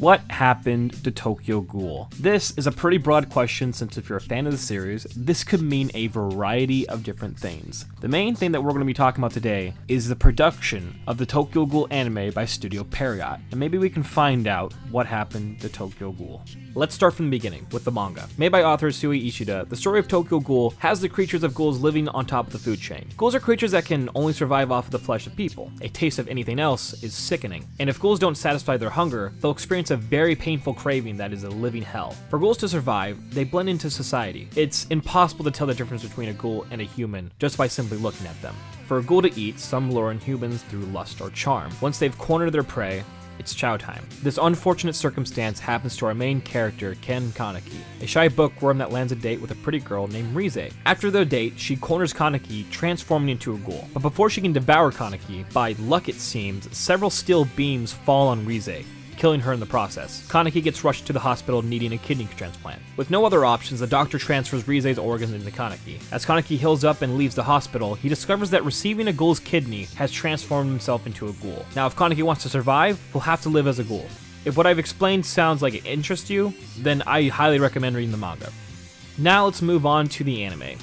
What happened to Tokyo Ghoul? This is a pretty broad question since if you're a fan of the series, this could mean a variety of different things. The main thing that we're going to be talking about today is the production of the Tokyo Ghoul anime by Studio Pierrot, and maybe we can find out what happened to Tokyo Ghoul. Let's start from the beginning, with the manga. Made by author Sui Ishida, the story of Tokyo Ghoul has the creatures of ghouls living on top of the food chain. Ghouls are creatures that can only survive off of the flesh of people. A taste of anything else is sickening. And if ghouls don't satisfy their hunger, they'll experience a very painful craving that is a living hell. For ghouls to survive, they blend into society. It's impossible to tell the difference between a ghoul and a human just by simply looking at them. For a ghoul to eat, some lure in humans through lust or charm. Once they've cornered their prey, it's chow time. This unfortunate circumstance happens to our main character, Ken Kaneki, a shy bookworm that lands a date with a pretty girl named Rize. After their date, she corners Kaneki, transforming into a ghoul. But before she can devour Kaneki, by luck it seems, several steel beams fall on Rize, killing her in the process. Kaneki gets rushed to the hospital needing a kidney transplant. With no other options, the doctor transfers Rize's organs into Kaneki. As Kaneki heals up and leaves the hospital, he discovers that receiving a ghoul's kidney has transformed himself into a ghoul. Now, if Kaneki wants to survive, he'll have to live as a ghoul. If what I've explained sounds like it interests you, then I highly recommend reading the manga. Now let's move on to the anime.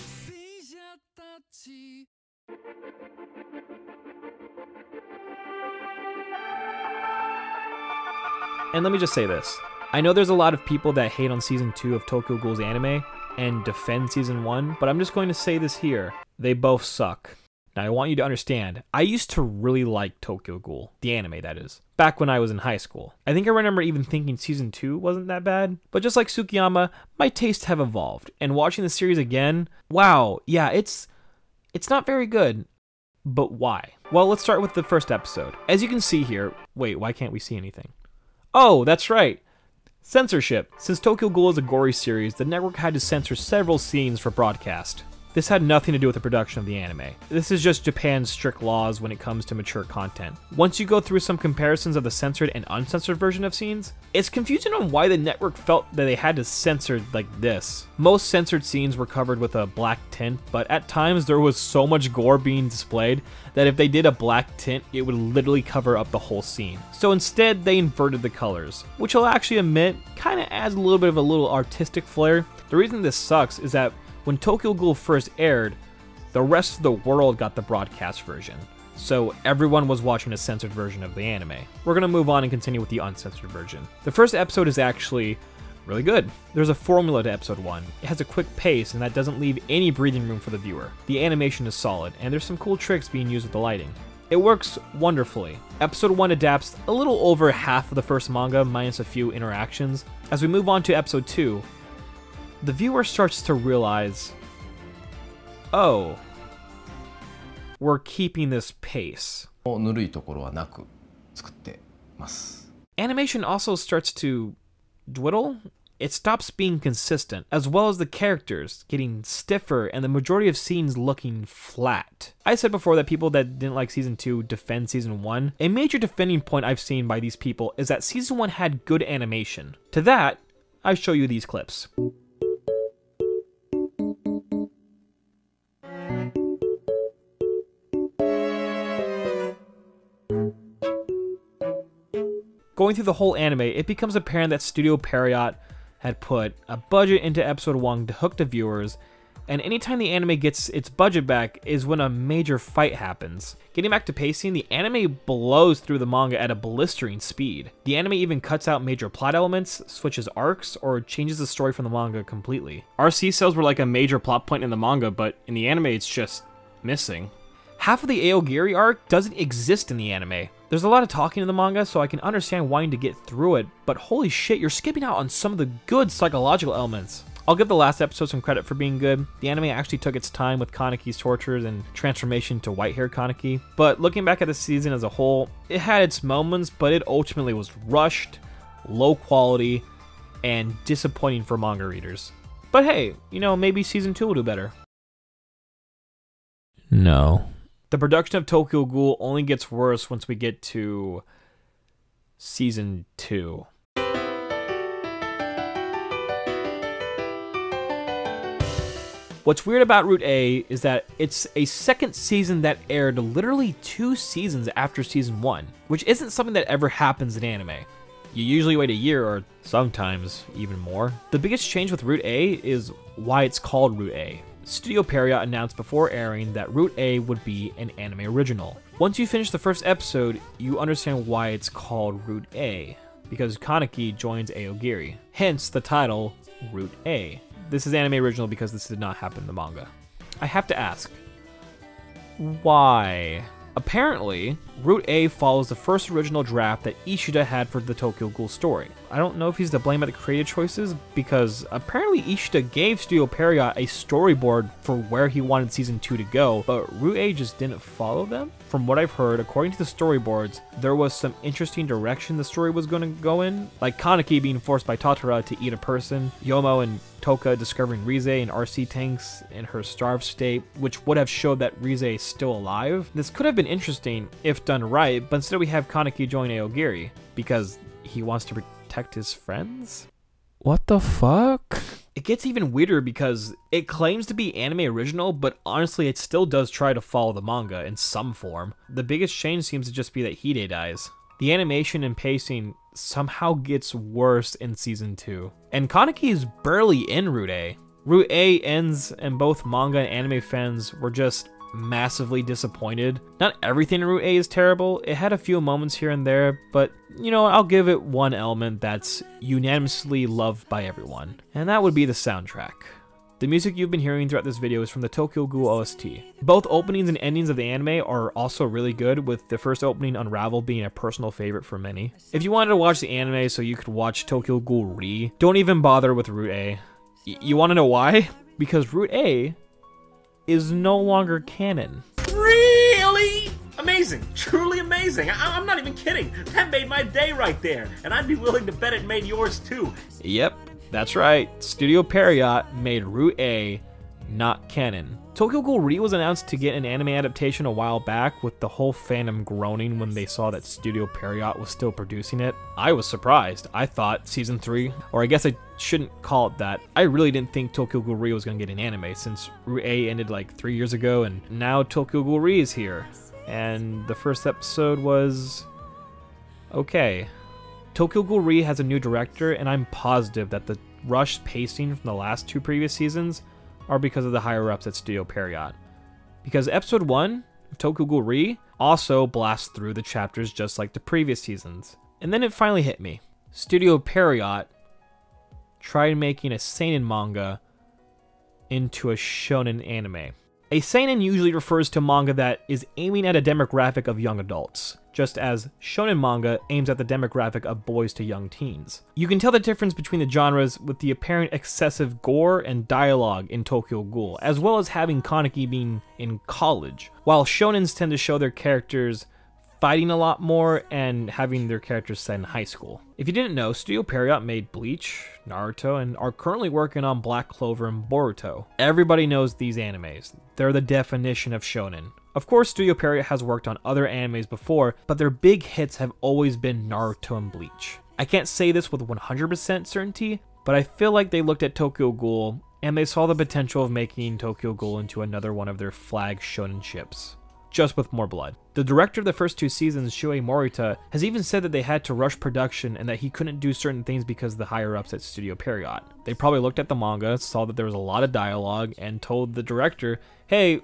And let me just say this. I know there's a lot of people that hate on Season 2 of Tokyo Ghoul's anime and defend Season 1, but I'm just going to say this here. They both suck. Now I want you to understand, I used to really like Tokyo Ghoul, the anime that is, back when I was in high school. I think I remember even thinking Season 2 wasn't that bad, but just like Tsukiyama, my tastes have evolved, and watching the series again, wow, yeah, it's not very good. But why? Well, let's start with the first episode. As you can see here, wait, why can't we see anything? Oh, that's right. Censorship. Since Tokyo Ghoul is a gory series, the network had to censor several scenes for broadcast. This had nothing to do with the production of the anime. This is just Japan's strict laws when it comes to mature content. Once you go through some comparisons of the censored and uncensored version of scenes, it's confusing on why the network felt that they had to censor like this. Most censored scenes were covered with a black tint, but at times there was so much gore being displayed that if they did a black tint, it would literally cover up the whole scene. So instead, they inverted the colors, which I'll actually admit kinda adds a little bit of a little artistic flair. The reason this sucks is that when Tokyo Ghoul first aired, the rest of the world got the broadcast version, so everyone was watching a censored version of the anime. We're gonna move on and continue with the uncensored version. The first episode is actually really good. There's a formula to episode 1. It has a quick pace and that doesn't leave any breathing room for the viewer. The animation is solid, and there's some cool tricks being used with the lighting. It works wonderfully. Episode 1 adapts a little over half of the first manga, minus a few interactions. As we move on to episode 2, the viewer starts to realize, oh, we're keeping this pace. Animation also starts to dwindle. It stops being consistent, as well as the characters getting stiffer and the majority of scenes looking flat. I said before that people that didn't like Season 2 defend Season 1. A major defending point I've seen by these people is that Season 1 had good animation. To that, I show you these clips. Going through the whole anime, it becomes apparent that Studio Pierrot had put a budget into episode 1 to hook the viewers, and anytime the anime gets its budget back is when a major fight happens. Getting back to pacing, the anime blows through the manga at a blistering speed. The anime even cuts out major plot elements, switches arcs, or changes the story from the manga completely. RC cells were like a major plot point in the manga, but in the anime it's just missing. Half of the Aogiri arc doesn't exist in the anime. There's a lot of talking in the manga, so I can understand wanting to get through it, but holy shit, you're skipping out on some of the good psychological elements. I'll give the last episode some credit for being good. The anime actually took its time with Kaneki's tortures and transformation to white-haired Kaneki, but looking back at the season as a whole, it had its moments, but it ultimately was rushed, low quality, and disappointing for manga readers. But hey, you know, maybe Season 2 will do better. No. The production of Tokyo Ghoul only gets worse once we get to Season 2. What's weird about Route A is that it's a second season that aired literally 2 seasons after Season 1, which isn't something that ever happens in anime. You usually wait a year or sometimes even more. The biggest change with Route A is why it's called Route A. Studio Pierrot announced before airing that Route A would be an anime original. Once you finish the first episode, you understand why it's called Route A, because Kaneki joins Aogiri, hence the title Route A. This is anime original because this did not happen in the manga. I have to ask, why? Apparently, Route A follows the first original draft that Ishida had for the Tokyo Ghoul story. I don't know if he's to blame at the creative choices, because apparently Ishida gave Studio Pierrot a storyboard for where he wanted season 2 to go, but Route A just didn't follow them? From what I've heard, according to the storyboards, there was some interesting direction the story was going to go in, like Kaneki being forced by Tatara to eat a person, Yomo and Toka discovering Rize in RC tanks in her starved state, which would have showed that Rize is still alive. This could have been interesting if done right, but instead we have Kaneki join Aogiri because he wants to protect his friends? What the fuck? It gets even weirder because it claims to be anime original, but honestly it still does try to follow the manga in some form. The biggest change seems to just be that Hide dies. The animation and pacing somehow gets worse in season 2. And Kaneki is barely in Route A. Route A ends and both manga and anime fans were just massively disappointed. Not everything in Route A is terrible. It had a few moments here and there, but you know, I'll give it one element that's unanimously loved by everyone, and that would be the soundtrack. The music you've been hearing throughout this video is from the Tokyo Ghoul OST. Both openings and endings of the anime are also really good, with the first opening, Unravel, being a personal favorite for many. If you wanted to watch the anime so you could watch Tokyo Ghoul Re, don't even bother with Route A. You want to know why? Because Route A is no longer canon. Really? Amazing. Truly amazing. I'm not even kidding. That made my day right there. And I'd be willing to bet it made yours too. Yep, that's right. Studio Pierrot made Route A not canon. Tokyo Ghoul Re was announced to get an anime adaptation a while back, with the whole fandom groaning when they saw that Studio Pierrot was still producing it. I was surprised. I thought season 3, or I guess I shouldn't call it that. I really didn't think Tokyo Ghoul Re was going to get an anime, since Route A ended like 3 years ago, and now Tokyo Ghoul Re is here. And the first episode was okay. Tokyo Ghoul Re has a new director, and I'm positive that the rushed pacing from the last 2 previous seasons are because of the higher-ups at Studio Pierrot. Because episode 1 of Tokyo Ghoul Re also blasts through the chapters just like the previous seasons. And then it finally hit me. Studio Pierrot tried making a seinen manga into a shonen anime. A seinen usually refers to manga that is aiming at a demographic of young adults, just as shonen manga aims at the demographic of boys to young teens. You can tell the difference between the genres with the apparent excessive gore and dialogue in Tokyo Ghoul, as well as having Kaneki being in college, while shonens tend to show their characters fighting a lot more and having their characters set in high school. If you didn't know, Studio Pierrot made Bleach, Naruto, and are currently working on Black Clover and Boruto. Everybody knows these animes. They're the definition of shonen. Of course, Studio Pierrot has worked on other animes before, but their big hits have always been Naruto and Bleach. I can't say this with 100% certainty, but I feel like they looked at Tokyo Ghoul and they saw the potential of making Tokyo Ghoul into another one of their flag shonen ships, just with more blood. The director of the first 2 seasons, Shuei Morita, has even said that they had to rush production and that he couldn't do certain things because of the higher-ups at Studio Pierrot. They probably looked at the manga, saw that there was a lot of dialogue, and told the director, hey,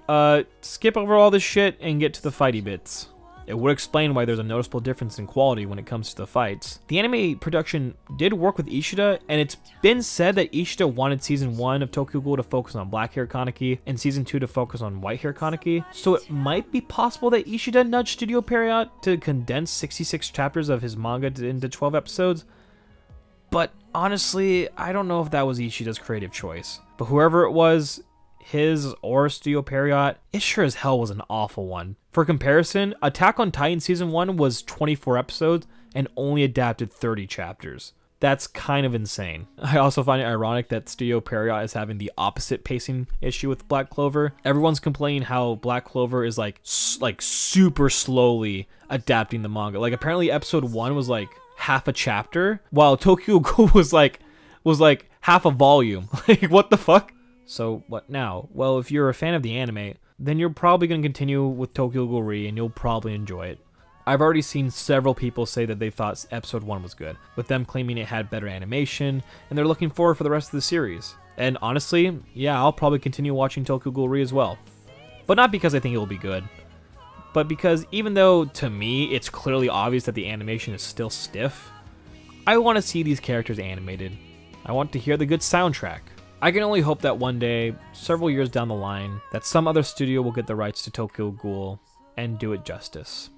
skip over all this shit and get to the fighty bits. It would explain why there's a noticeable difference in quality when it comes to the fights. The anime production did work with Ishida, and it's been said that Ishida wanted season 1 of Tokyo Ghoul to focus on black hair Kaneki and season 2 to focus on white hair Kaneki, so it might be possible that Ishida nudged Studio Pierrot to condense 66 chapters of his manga into 12 episodes, but honestly, I don't know if that was Ishida's creative choice. But whoever it was, his or Studio Pierrot, it sure as hell was an awful one. For comparison, Attack on Titan Season 1 was 24 episodes and only adapted 30 chapters. That's kind of insane. I also find it ironic that Studio Pierrot is having the opposite pacing issue with Black Clover. Everyone's complaining how Black Clover is like super slowly adapting the manga. Like apparently episode 1 was like half a chapter, while Tokyo Ghoul was like half a volume. Like what the fuck? So what now? Well, if you're a fan of the anime, then you're probably going to continue with Tokyo Ghoul Re and you'll probably enjoy it. I've already seen several people say that they thought episode 1 was good, with them claiming it had better animation, and they're looking forward for the rest of the series. And honestly, yeah, I'll probably continue watching Tokyo Ghoul Re as well. But not because I think it will be good, but because even though, to me, it's clearly obvious that the animation is still stiff, I want to see these characters animated. I want to hear the good soundtrack. I can only hope that one day, several years down the line, that some other studio will get the rights to Tokyo Ghoul and do it justice.